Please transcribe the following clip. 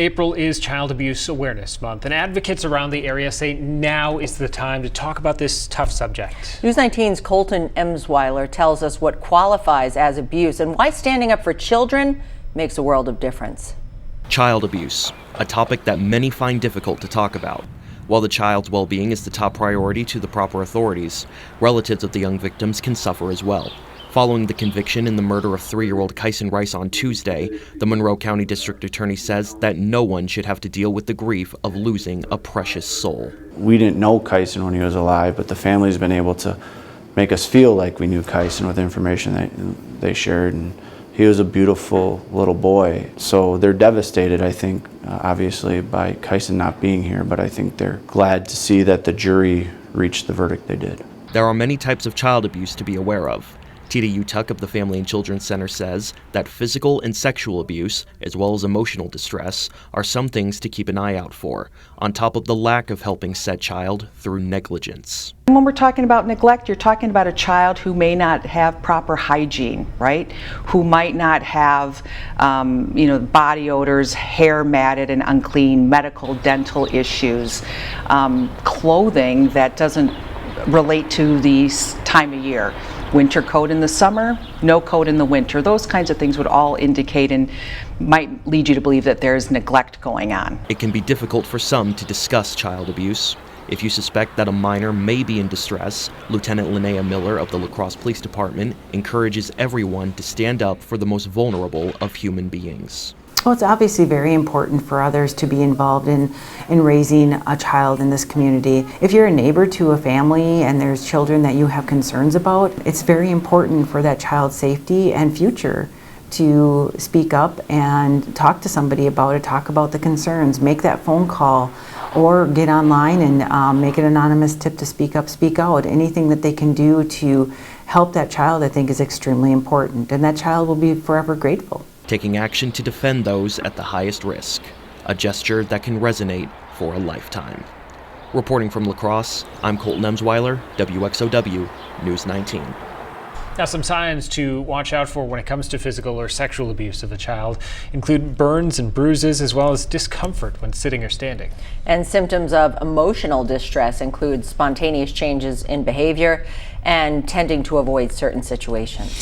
April is Child Abuse Awareness Month, and advocates around the area say now is the time to talk about this tough subject. News 19's Colton Emsweiler tells us what qualifies as abuse and why standing up for children makes a world of difference. Child abuse, a topic that many find difficult to talk about. While the child's well-being is the top priority to the proper authorities, relatives of the young victims can suffer as well. Following the conviction in the murder of 3-year-old Kyson Rice on Tuesday, the Monroe County District Attorney says that no one should have to deal with the grief of losing a precious soul. We didn't know Kyson when he was alive, but the family's been able to make us feel like we knew Kyson with the information that they shared, and he was a beautiful little boy. So they're devastated, I think, obviously, by Kyson not being here, but I think they're glad to see that the jury reached the verdict they did. There are many types of child abuse to be aware of. Tita Utuck of the Family and Children's Center says that physical and sexual abuse, as well as emotional distress, are some things to keep an eye out for, on top of the lack of helping said child through negligence. When we're talking about neglect, you're talking about a child who may not have proper hygiene, right? Who might not have, body odors, hair matted and unclean, medical, dental issues, clothing that doesn't relate to the time of year. Winter coat in the summer, no coat in the winter. Those kinds of things would all indicate and might lead you to believe that there's neglect going on. It can be difficult for some to discuss child abuse. If you suspect that a minor may be in distress, Lieutenant Linnea Miller of the La Crosse Police Department encourages everyone to stand up for the most vulnerable of human beings. Well, it's obviously very important for others to be involved in raising a child in this community. If you're a neighbor to a family and there's children that you have concerns about, it's very important for that child's safety and future to speak up and talk to somebody about it, talk about the concerns, make that phone call, or get online and make an anonymous tip to speak up, speak out. Anything that they can do to help that child, I think, is extremely important, and that child will be forever grateful. Taking action to defend those at the highest risk, a gesture that can resonate for a lifetime. Reporting from La Crosse, I'm Colton Emsweiler, WXOW News 19. Now, some signs to watch out for when it comes to physical or sexual abuse of a child include burns and bruises, as well as discomfort when sitting or standing. And symptoms of emotional distress include spontaneous changes in behavior and tending to avoid certain situations.